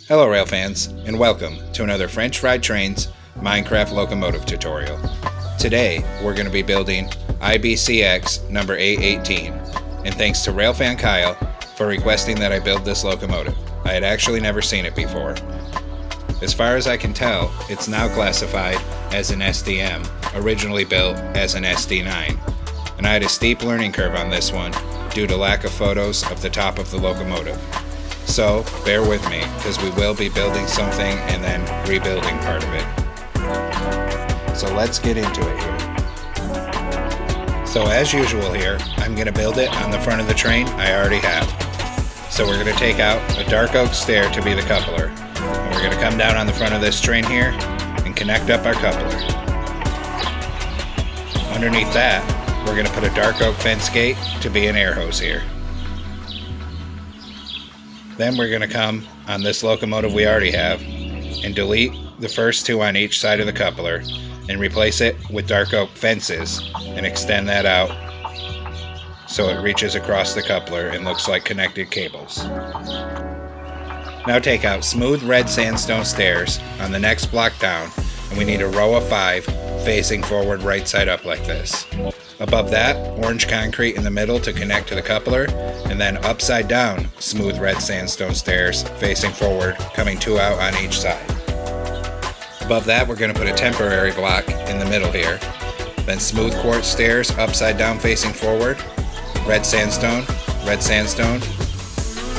Hello rail fans, and welcome to another French Fried Trains Minecraft locomotive tutorial. Today we're going to be building IBCX number 818, and thanks to Railfan Kyle for requesting that I build this locomotive. I had actually never seen it before. As far as I can tell, it's now classified as an SDM, originally built as an SD9, and I had a steep learning curve on this one due to lack of photos of the top of the locomotive. So bear with me, because we will be building something and then rebuilding part of it. So let's get into it here. So as usual here, I'm going to build it on the front of the train I already have. So we're going to take out a dark oak stair to be the coupler. And we're going to come down on the front of this train here and connect up our coupler. Underneath that, we're going to put a dark oak fence gate to be an air hose here. Then we're going to come on this locomotive we already have and delete the first two on each side of the coupler and replace it with dark oak fences and extend that out so it reaches across the coupler and looks like connected cables. Now take out smooth red sandstone stairs on the next block down, and we need a row of 5 facing forward right side up like this. Above that, orange concrete in the middle to connect to the coupler, and then upside down smooth red sandstone stairs facing forward, coming 2 out on each side. Above that, we're going to put a temporary block in the middle here, then smooth quartz stairs upside down facing forward, red sandstone,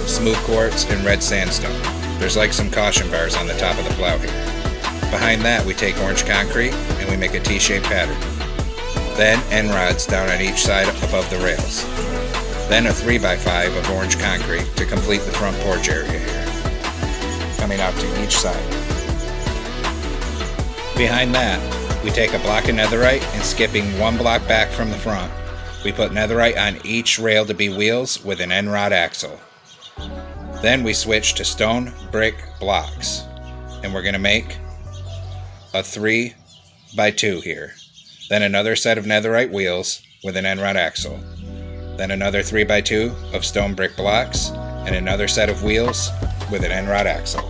smooth quartz, and red sandstone. There's like some caution bars on the top of the plow here. Behind that, we take orange concrete and we make a T-shaped pattern. Then end rods down on each side above the rails. Then a 3x5 of orange concrete to complete the front porch area here, coming out to each side. Behind that, we take a block of netherite and skipping 1 block back from the front, we put netherite on each rail to be wheels with an end rod axle. Then we switch to stone brick blocks, and we're going to make a 3x2 here. Then another set of netherite wheels with an end rod axle. Then another 3x2 of stone brick blocks and another set of wheels with an end rod axle.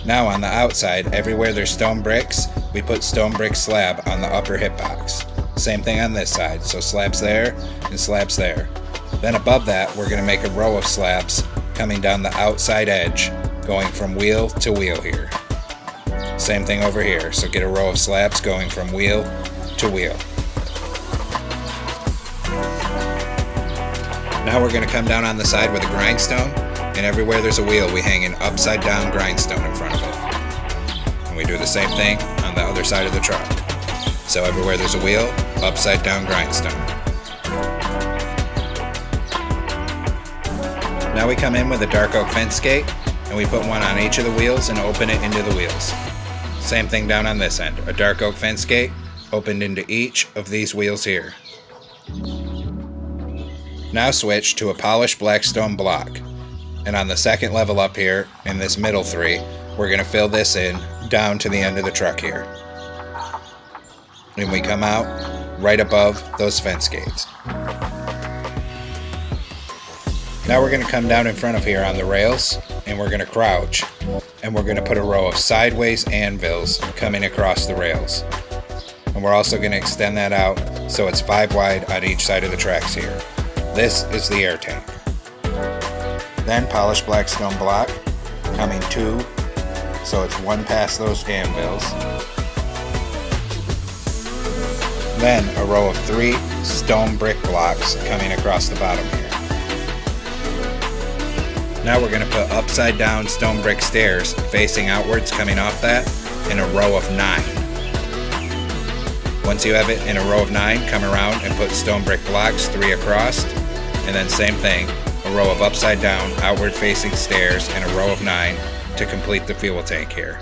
Now on the outside, everywhere there's stone bricks, we put stone brick slab on the upper hip box. Same thing on this side, so slabs there and slabs there. Then above that, we're going to make a row of slabs coming down the outside edge, going from wheel to wheel here. Same thing over here, so get a row of slabs going from wheel to wheel. Now we're going to come down on the side with a grindstone, and everywhere there's a wheel we hang an upside down grindstone in front of it. And we do the same thing on the other side of the truck. So everywhere there's a wheel, upside down grindstone. Now we come in with a dark oak fence gate, and we put one on each of the wheels and open it into the wheels. Same thing down on this end, a dark oak fence gate opened into each of these wheels here. Now switch to a polished black stone block, and on the second level up here in this middle 3, we're going to fill this in down to the end of the truck here. And we come out right above those fence gates. Now we're going to come down in front of here on the rails, and we're going to crouch, and we're going to put a row of sideways anvils coming across the rails. And we're also going to extend that out so it's 5 wide on each side of the tracks here. This is the air tank. Then polished black stone block, coming 2, so it's 1 past those anvils. Then a row of 3 stone brick blocks coming across the bottom here. Now we're going to put upside down stone brick stairs facing outwards coming off that in a row of 9. Once you have it in a row of 9, come around and put stone brick blocks 3 across, and then same thing, a row of upside down outward facing stairs in a row of 9 to complete the fuel tank here.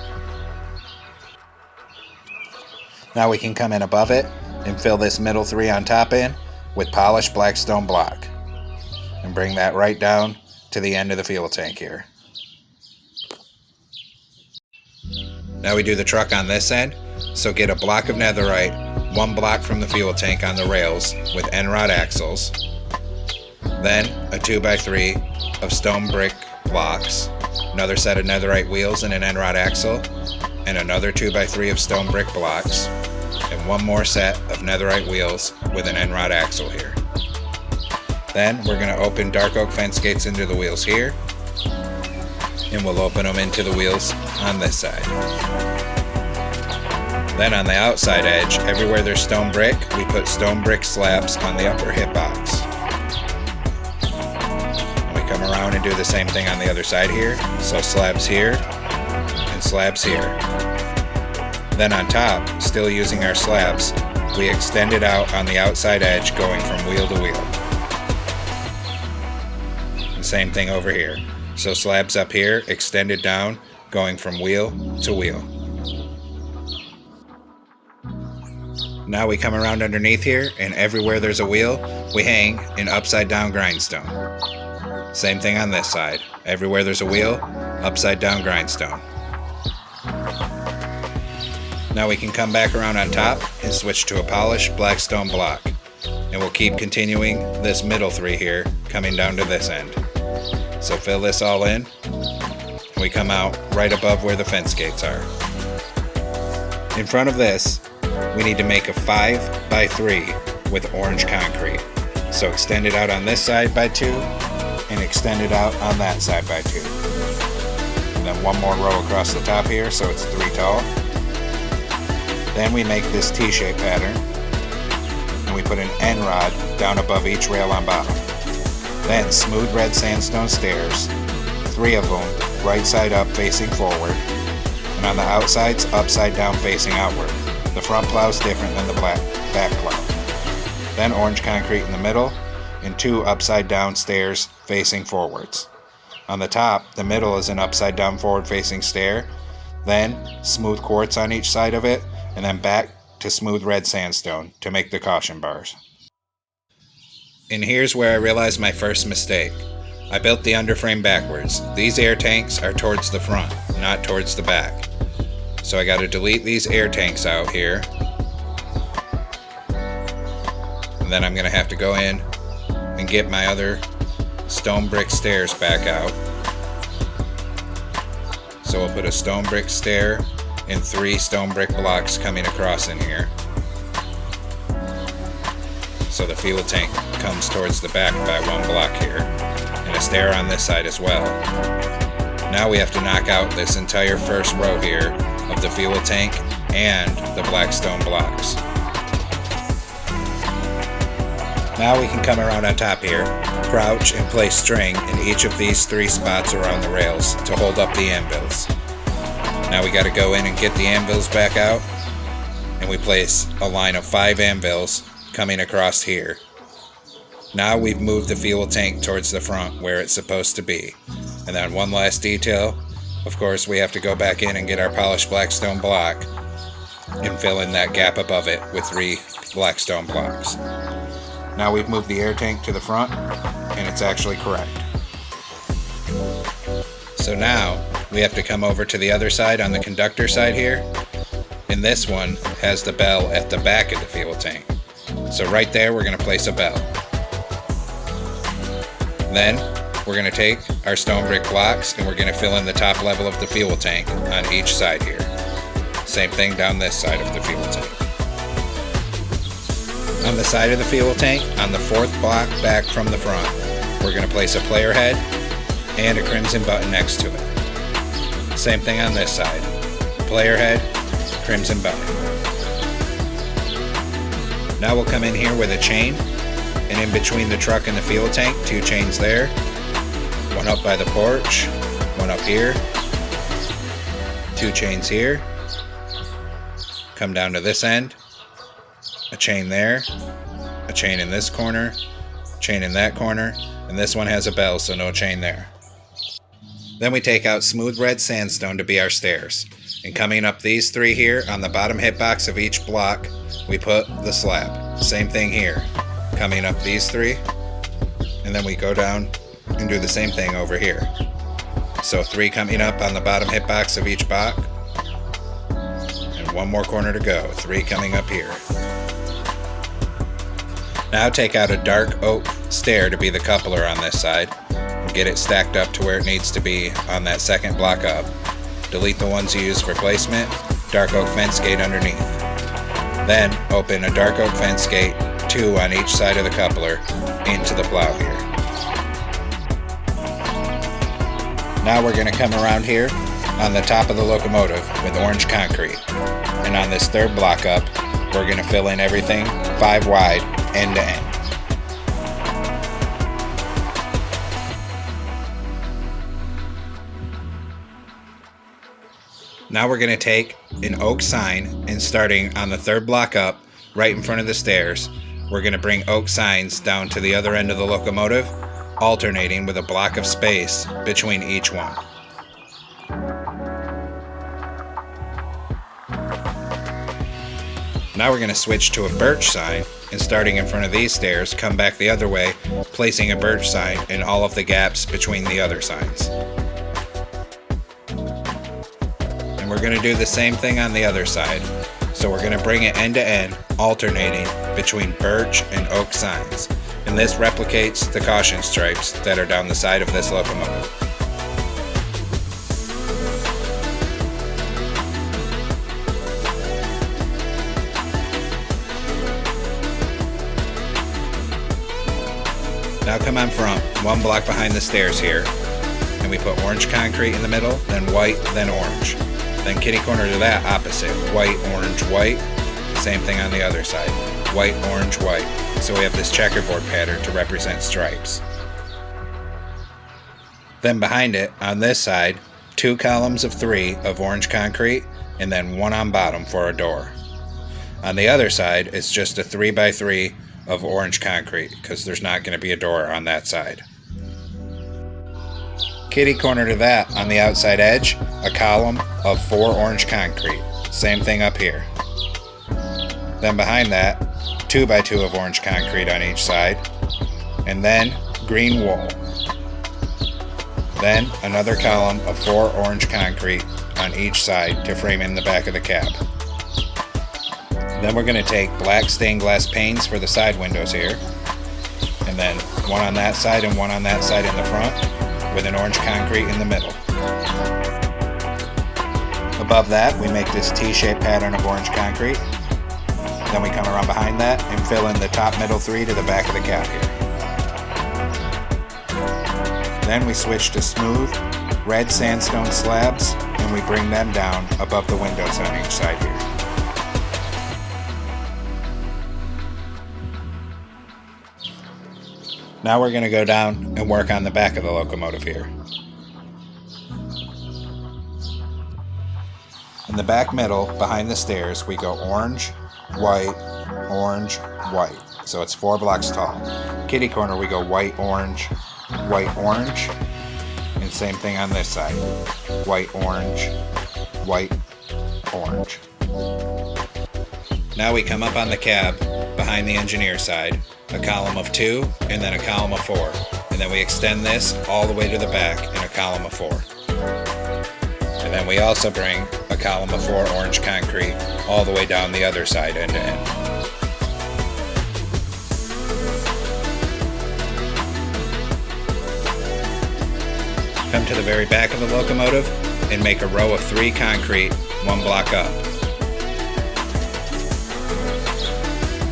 Now we can come in above it and fill this middle 3 on top in with polished black stone block and bring that right down to the end of the fuel tank here. Now we do the truck on this end, so get a block of netherite, 1 block from the fuel tank on the rails with end rod axles, then a 2x3 of stone brick blocks, another set of netherite wheels and an end rod axle, and another 2x3 of stone brick blocks, and one more set of netherite wheels with an end rod axle here. Then we're going to open dark oak fence gates into the wheels here, and we'll open them into the wheels on this side. Then on the outside edge, everywhere there's stone brick, we put stone brick slabs on the upper hip box. And we come around and do the same thing on the other side here. So slabs here and slabs here. Then on top, still using our slabs, we extend it out on the outside edge going from wheel to wheel. The same thing over here. So slabs up here, extended down, going from wheel to wheel. Now we come around underneath here, and everywhere there's a wheel, we hang an upside down grindstone. Same thing on this side. Everywhere there's a wheel, upside down grindstone. Now we can come back around on top and switch to a polished black stone block. And we'll keep continuing this middle three here, coming down to this end. So fill this all in, and we come out right above where the fence gates are. In front of this, we need to make a 5x3 with orange concrete. So extend it out on this side by 2 and extend it out on that side by 2. And then one more row across the top here so it's 3 tall. Then we make this T-shaped pattern and we put an end rod down above each rail on bottom. Then smooth red sandstone stairs, 3 of them right side up facing forward, and on the outsides upside down facing outward. The front plow is different than the back plow. Then orange concrete in the middle, and 2 upside down stairs facing forwards. On the top, the middle is an upside down forward facing stair, then smooth quartz on each side of it, and then back to smooth red sandstone to make the caution bars. And here's where I realized my first mistake. I built the underframe backwards. These air tanks are towards the front, not towards the back. So I got to delete these air tanks out here. And then I'm going to have to go in and get my other stone brick stairs back out. So we'll put a stone brick stair and 3 stone brick blocks coming across in here. So the fuel tank comes towards the back by 1 block here, and a stair on this side as well. Now we have to knock out this entire first row here of the fuel tank and the black stone blocks. Now we can come around on top here, crouch and place string in each of these 3 spots around the rails to hold up the anvils. Now we got to go in and get the anvils back out, and we place a line of 5 anvils coming across here. Now we've moved the fuel tank towards the front where it's supposed to be. And then one last detail, of course we have to go back in and get our polished black stone block and fill in that gap above it with 3 black stone blocks. Now we've moved the air tank to the front and it's actually correct. So now we have to come over to the other side on the conductor side here, and this one has the bell at the back of the fuel tank. So right there we're going to place a bell. Then we're going to take our stone brick blocks and we're going to fill in the top level of the fuel tank on each side here. Same thing down this side of the fuel tank. On the side of the fuel tank, on the 4th block back from the front, we're going to place a player head and a crimson button next to it. Same thing on this side. Player head, crimson button. Now we'll come in here with a chain, and in between the truck and the fuel tank, 2 chains there. One up by the porch, one up here. 2 chains here. Come down to this end. A chain there. A chain in this corner. Chain in that corner. And this one has a bell, so no chain there. Then we take out smooth red sandstone to be our stairs. And coming up these 3 here, on the bottom hitbox of each block, we put the slab. Same thing here. Coming up these 3, and then we go down and do the same thing over here. So 3 coming up on the bottom hitbox of each block, and 1 more corner to go. 3 coming up here. Now take out a dark oak stair to be the coupler on this side, and get it stacked up to where it needs to be on that second block up. Delete the ones you use for placement, dark oak fence gate underneath. Then open a dark oak fence gate, 2 on each side of the coupler, into the plow here. Now we're going to come around here on the top of the locomotive with orange concrete. And on this third block up, we're going to fill in everything 5 wide, end to end. Now we're going to take an oak sign and starting on the third block up, right in front of the stairs, we're going to bring oak signs down to the other end of the locomotive, alternating with a block of space between each one. Now we're going to switch to a birch sign and starting in front of these stairs, come back the other way, placing a birch sign in all of the gaps between the other signs. And we're going to do the same thing on the other side. So we're going to bring it end to end, alternating between birch and oak signs. And this replicates the caution stripes that are down the side of this locomotive. Now come on front, 1 block behind the stairs here, and we put orange concrete in the middle, then white, then orange. Then kitty corner to that opposite, white, orange, white. Same thing on the other side, white, orange, white. So we have this checkerboard pattern to represent stripes. Then behind it, on this side, 2 columns of 3 of orange concrete, and then 1 on bottom for a door. On the other side, it's just a 3x3 of orange concrete, because there's not going to be a door on that side. Kitty corner to that, on the outside edge, a column of 4 orange concrete. Same thing up here. Then behind that, 2x2 of orange concrete on each side, and then green wool. Then another column of 4 orange concrete on each side to frame in the back of the cab. Then we're going to take black stained glass panes for the side windows here, and then 1 on that side and 1 on that side in the front, with an orange concrete in the middle. Above that, we make this T-shaped pattern of orange concrete. Then we come around behind that and fill in the top middle 3 to the back of the cab here. Then we switch to smooth red sandstone slabs, and we bring them down above the windows on each side here. Now we're going to go down and work on the back of the locomotive here. In the back middle, behind the stairs, we go orange, white, orange, white. So it's 4 blocks tall. Kitty corner, we go white, orange, orange. And same thing on this side. White, orange, orange. Now we come up on the cab behind the engineer side, a column of 2 and then a column of 4. And then we extend this all the way to the back in a column of 4. And then we also bring a column of 4 orange concrete all the way down the other side end to end. Come to the very back of the locomotive and make a row of 3 concrete 1 block up.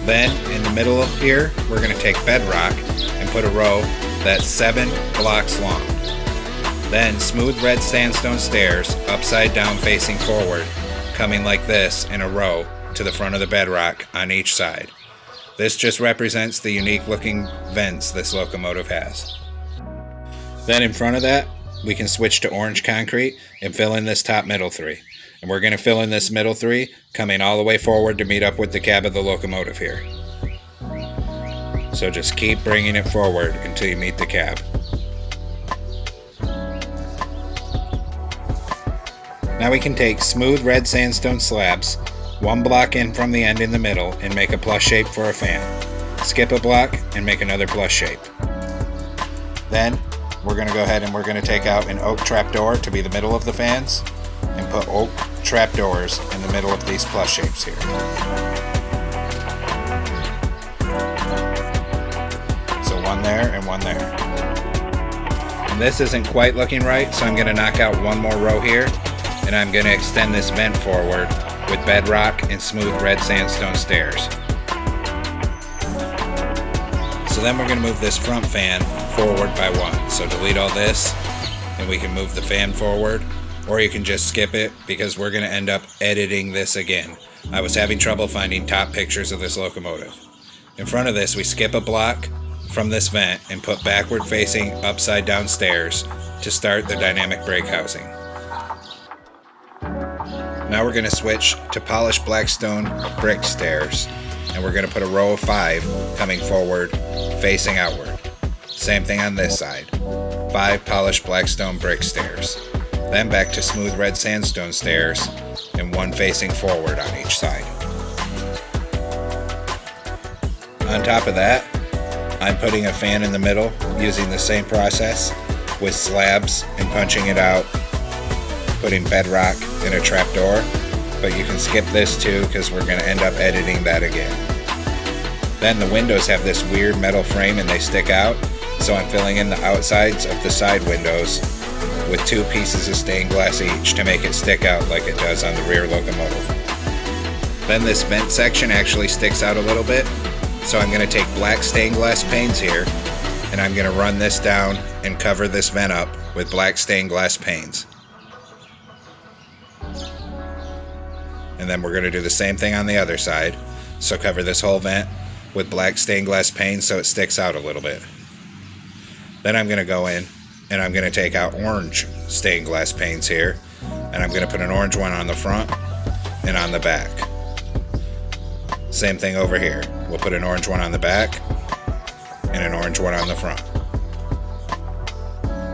Then, in the middle of here, we're going to take bedrock and put a row that's 7 blocks long. Then, smooth red sandstone stairs, upside down facing forward, coming like this in a row to the front of the bedrock on each side. This just represents the unique looking vents this locomotive has. Then in front of that, we can switch to orange concrete and fill in this top middle 3. And we're going to fill in this middle 3, coming all the way forward to meet up with the cab of the locomotive here. So just keep bringing it forward until you meet the cab. Now we can take smooth red sandstone slabs, 1 block in from the end in the middle, and make a plus shape for a fan. Skip a block and make another plus shape. Then we're going to go ahead and we're going to take out an oak trapdoor to be the middle of the fans, and put oak trapdoors in the middle of these plus shapes here. So 1 there and 1 there. And This isn't quite looking right, so I'm going to knock out one more row here, and I'm going to extend this vent forward with bedrock and smooth red sandstone stairs. So then we're going to move this front fan forward by one. So delete all this, and we can move the fan forward, or you can just skip it because we're going to end up editing this again. I was having trouble finding top pictures of this locomotive. In front of this, we skip a block from this vent and put backward facing upside down stairs to start the dynamic brake housing. Now we're going to switch to polished blackstone brick stairs, and we're going to put a row of 5 coming forward facing outward. Same thing on this side. 5 polished blackstone brick stairs. Then back to smooth red sandstone stairs and 1 facing forward on each side. On top of that, I'm putting a fan in the middle using the same process with slabs and punching it out, putting bedrock and a trapdoor, but you can skip this too because we're going to end up editing that again. Then the windows have this weird metal frame and they stick out, so I'm filling in the outsides of the side windows with 2 pieces of stained glass each to make it stick out like it does on the rear locomotive. Then this vent section actually sticks out a little bit, so I'm going to take black stained glass panes here, and I'm going to run this down and cover this vent up with black stained glass panes. And then we're going to do the same thing on the other side, so cover this whole vent with black stained glass panes so it sticks out a little bit. Then I'm going to go in and I'm going to take out orange stained glass panes here, and I'm going to put an orange one on the front and on the back. Same thing over here. We'll put an orange one on the back and an orange one on the front.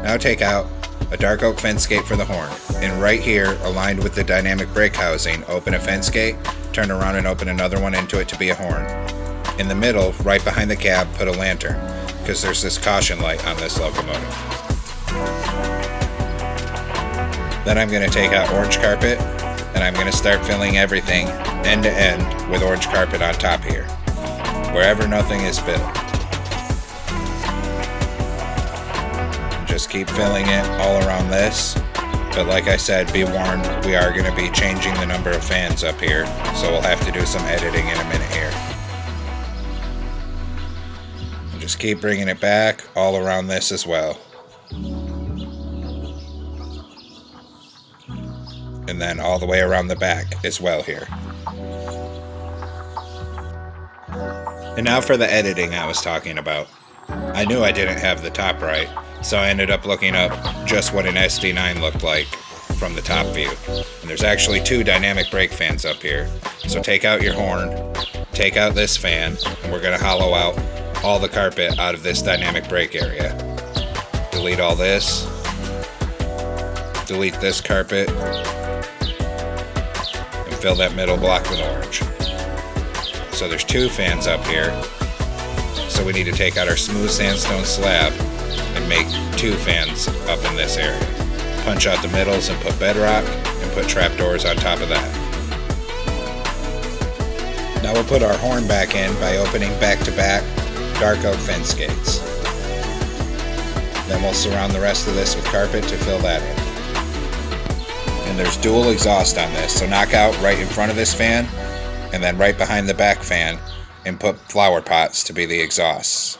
Now take out a dark oak fence gate for the horn, and right here, aligned with the dynamic brake housing, open a fence gate, turn around and open another one into it to be a horn. In the middle, right behind the cab, put a lantern, because there's this caution light on this locomotive. Then I'm going to take out orange carpet, and I'm going to start filling everything end to end with orange carpet on top here, wherever nothing is built. Just keep filling it all around this, but like I said, be warned, we are going to be changing the number of fans up here, so we'll have to do some editing in a minute here. And just keep bringing it back all around this as well. And then all the way around the back as well here. And now for the editing I was talking about. I knew I didn't have the top right, so I ended up looking up just what an SD9 looked like from the top view. And there's actually 2 dynamic brake fans up here. So take out your horn, take out this fan, and we're going to hollow out all the carpet out of this dynamic brake area. Delete all this, delete this carpet, and fill that middle block with orange. So there's 2 fans up here, so we need to take out our smooth sandstone slab and make 2 fans up in this area. Punch out the middles and put bedrock, and put trapdoors on top of that. Now we'll put our horn back in by opening back-to-back dark oak fence gates. Then we'll surround the rest of this with carpet to fill that in. And there's dual exhaust on this, so knock out right in front of this fan, and then right behind the back fan, and put flower pots to be the exhausts.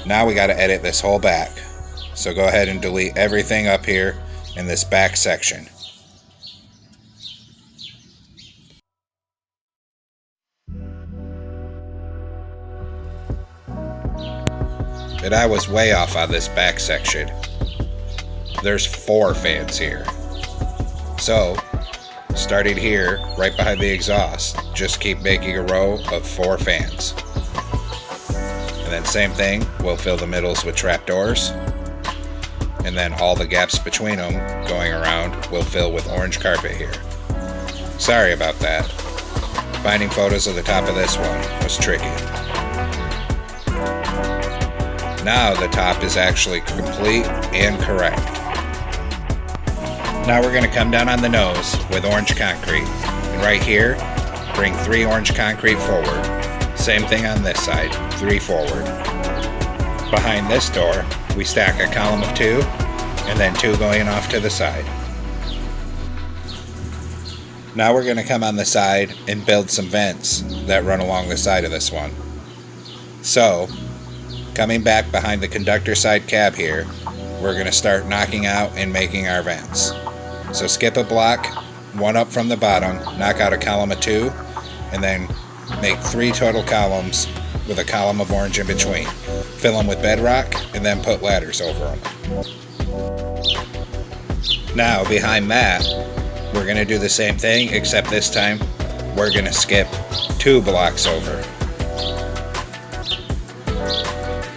Now we got to edit this whole back, so go ahead and delete everything up here in this back section. But I was way off on this back section. There's 4 fans here. So, starting here, right behind the exhaust, just keep making a row of 4 fans. And then same thing, we'll fill the middles with trapdoors. And then all the gaps between them going around, we'll fill with orange carpet here. Sorry about that. Finding photos of the top of this one was tricky. Now the top is actually complete and correct. Now we're going to come down on the nose with orange concrete. And right here, bring 3 orange concrete forward. Same thing on this side, 3 forward. Behind this door, we stack a column of 2 and then 2 going off to the side. Now we're going to come on the side and build some vents that run along the side of this one. So, coming back behind the conductor side cab here, we're going to start knocking out and making our vents. So skip a block, 1 up from the bottom, knock out a column of 2, and then make 3 total columns with a column of orange in between. Fill them with bedrock and then put ladders over them. Now behind that, we're going to do the same thing, except this time we're going to skip 2 blocks over.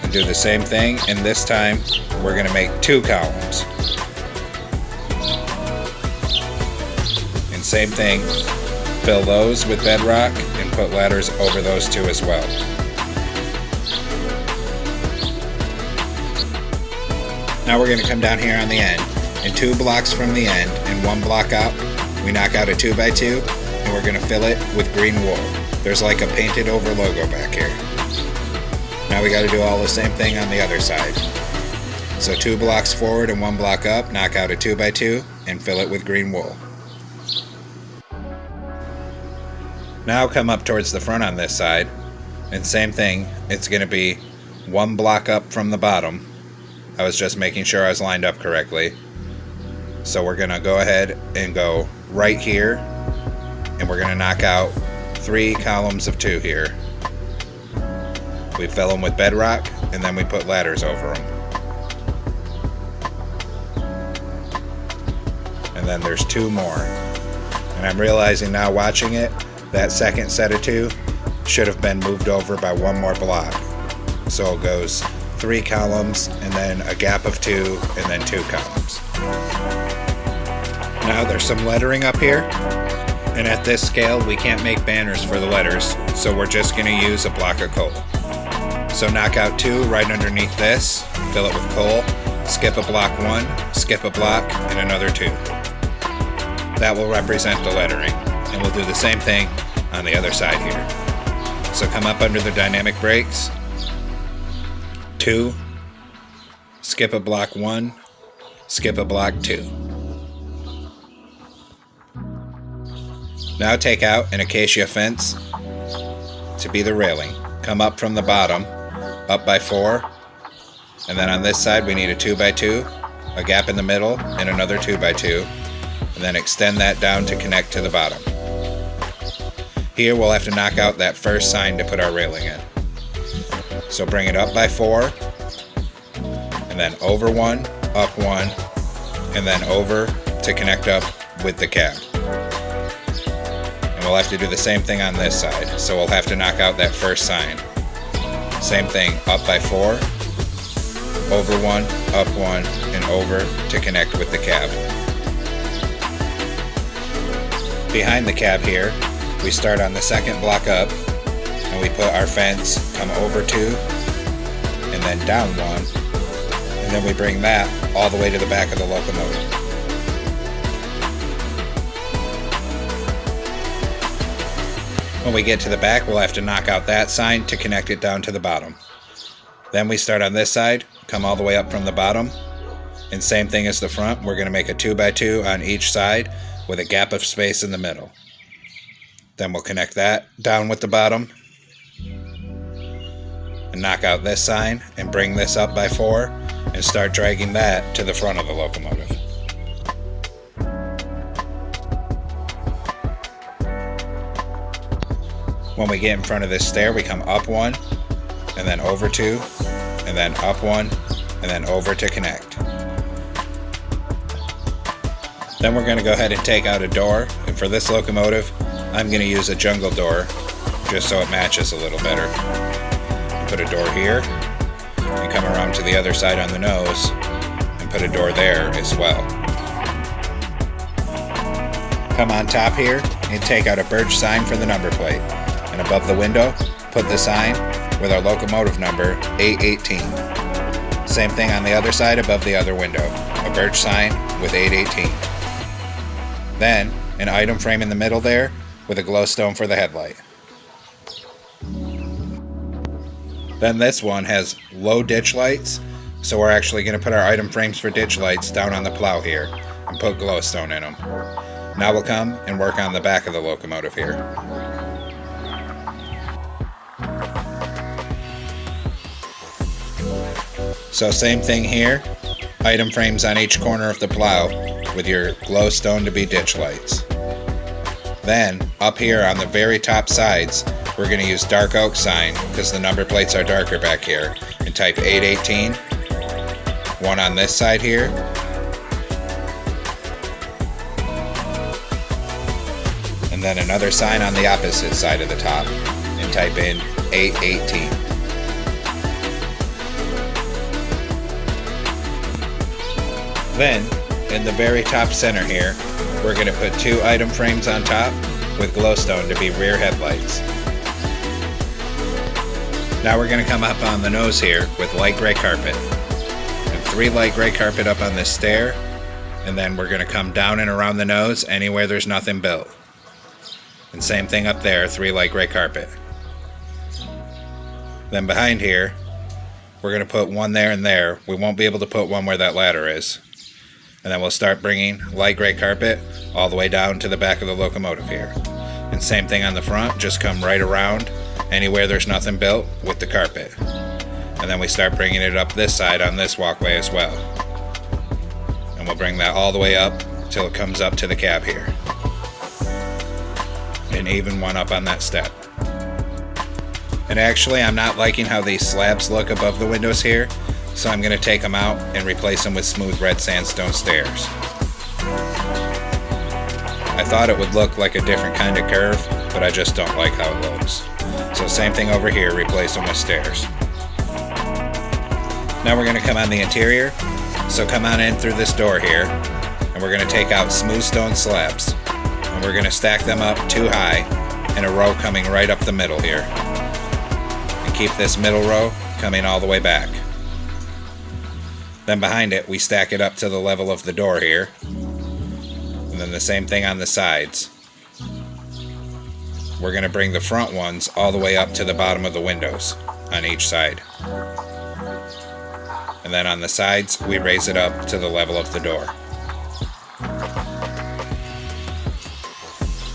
And do the same thing, and this time we're going to make 2 columns. And same thing, fill those with bedrock and put ladders over those 2 as well. Now we're going to come down here on the end, and 2 blocks from the end and 1 block up, we knock out a 2x2 and we're going to fill it with green wool. There's like a painted over logo back here. Now we got to do all the same thing on the other side. So 2 blocks forward and 1 block up, knock out a 2x2 and fill it with green wool. Now come up towards the front on this side, and same thing, it's going to be 1 block up from the bottom. I was just making sure I was lined up correctly. So we're going to go ahead and go right here, and we're going to knock out 3 columns of 2 here. We fill them with bedrock, and then we put ladders over them. And then there's 2 more. And I'm realizing now watching it, that second set of 2 should have been moved over by 1 more block. So it goes 3 columns, and then a gap of 2, and then 2 columns. Now there's some lettering up here, and at this scale we can't make banners for the letters, so we're just going to use a block of coal. So knock out 2 right underneath this, fill it with coal, skip a block 1, skip a block, and another 2. That will represent the lettering, and we'll do the same thing on the other side here. So come up under the dynamic brakes, 2, skip a block 1, skip a block 2. Now take out an acacia fence to be the railing. Come up from the bottom, up by 4, and then on this side we need a 2x2, a gap in the middle, and another 2x2, and then extend that down to connect to the bottom. Here we'll have to knock out that first sign to put our railing in. So bring it up by 4, and then over 1, up 1, and then over to connect up with the cab. And we'll have to do the same thing on this side, so we'll have to knock out that first sign. Same thing, up by 4, over 1, up 1, and over to connect with the cab. Behind the cab here, we start on the second block up, and we put our fence, come over 2, and then down 1, and then we bring that all the way to the back of the locomotive. When we get to the back, we'll have to knock out that sign to connect it down to the bottom. Then we start on this side, come all the way up from the bottom, and same thing as the front, we're going to make a 2x2 on each side with a gap of space in the middle. Then we'll connect that down with the bottom, and knock out this sign, and bring this up by 4, and start dragging that to the front of the locomotive. When we get in front of this stair, we come up 1, and then over 2, and then up 1, and then over to connect. Then we're going to go ahead and take out a door, and for this locomotive, I'm going to use a jungle door, just so it matches a little better. Put a door here, and come around to the other side on the nose, and put a door there as well. Come on top here, and take out a birch sign for the number plate. And above the window, put the sign with our locomotive number 818. Same thing on the other side above the other window, a birch sign with 818. Then, an item frame in the middle there with a glowstone for the headlight. Then this one has low ditch lights So we're actually going to put our item frames for ditch lights down on the plow here and put glowstone in them. Now we'll come and work on the back of the locomotive here. So same thing here, item frames on each corner of the plow with your glowstone to be ditch lights. Then, up here on the very top sides, we're going to use dark oak sign because the number plates are darker back here, and type 818. One on this side here. And then another sign on the opposite side of the top, and type in 818. Then, in the very top center here, we're going to put 2 item frames on top with glowstone to be rear headlights. Now we're going to come up on the nose here with light gray carpet. And 3 light gray carpet up on this stair, and then we're going to come down and around the nose anywhere there's nothing built. And same thing up there, 3 light gray carpet. Then behind here, we're going to put 1 there and there. We won't be able to put 1 where that ladder is. And then we'll start bringing light gray carpet all the way down to the back of the locomotive here. And same thing on the front, just come right around anywhere there's nothing built with the carpet. And then we start bringing it up this side on this walkway as well. And we'll bring that all the way up till it comes up to the cab here. And even 1 up on that step. And actually, I'm not liking how these slabs look above the windows here, so I'm going to take them out and replace them with smooth red sandstone stairs. I thought it would look like a different kind of curve, but I just don't like how it looks. So same thing over here, replace them with stairs. Now we're going to come on the interior, so come on in through this door here, and we're going to take out smooth stone slabs. And we're going to stack them up 2 high in a row coming right up the middle here. And keep this middle row coming all the way back. Then behind it, we stack it up to the level of the door here. And then the same thing on the sides. We're going to bring the front ones all the way up to the bottom of the windows on each side. And then on the sides, we raise it up to the level of the door.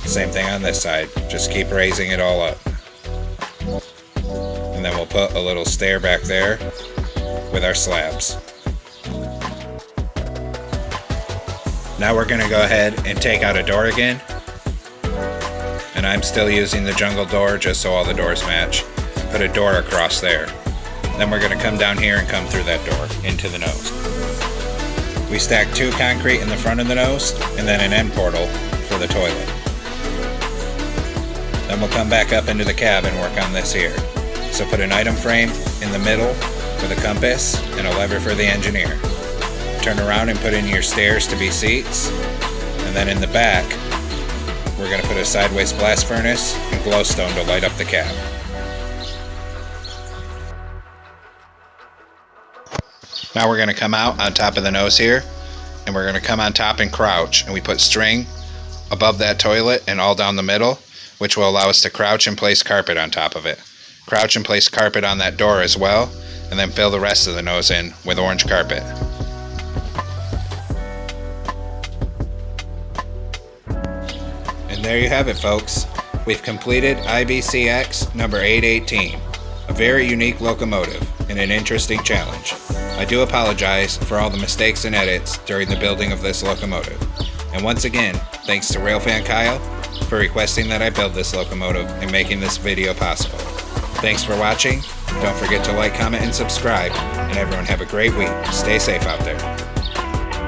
Same thing on this side, just keep raising it all up. And then we'll put a little stair back there with our slabs. Now we're going to go ahead and take out a door again. And I'm still using the jungle door just so all the doors match. And put a door across there. Then we're going to come down here and come through that door into the nose. We stack 2 concrete in the front of the nose and then an end portal for the toilet. Then we'll come back up into the cab and work on this here. So put an item frame in the middle with a compass and a lever for the engineer. Turn around and put in your stairs to be seats. And then in the back, we're going to put a sideways blast furnace and glowstone to light up the cab. Now we're going to come out on top of the nose here, and we're going to come on top and crouch, and we put string above that toilet and all down the middle, which will allow us to crouch and place carpet on top of it. Crouch and place carpet on that door as well, and then fill the rest of the nose in with orange carpet. And there you have it, folks. We've completed IBCX number 818, a very unique locomotive and an interesting challenge. I do apologize for all the mistakes and edits during the building of this locomotive. And once again, thanks to Railfan Kyle for requesting that I build this locomotive and making this video possible. Thanks for watching. Don't forget to like, comment, and subscribe. And everyone have a great week. Stay safe out there.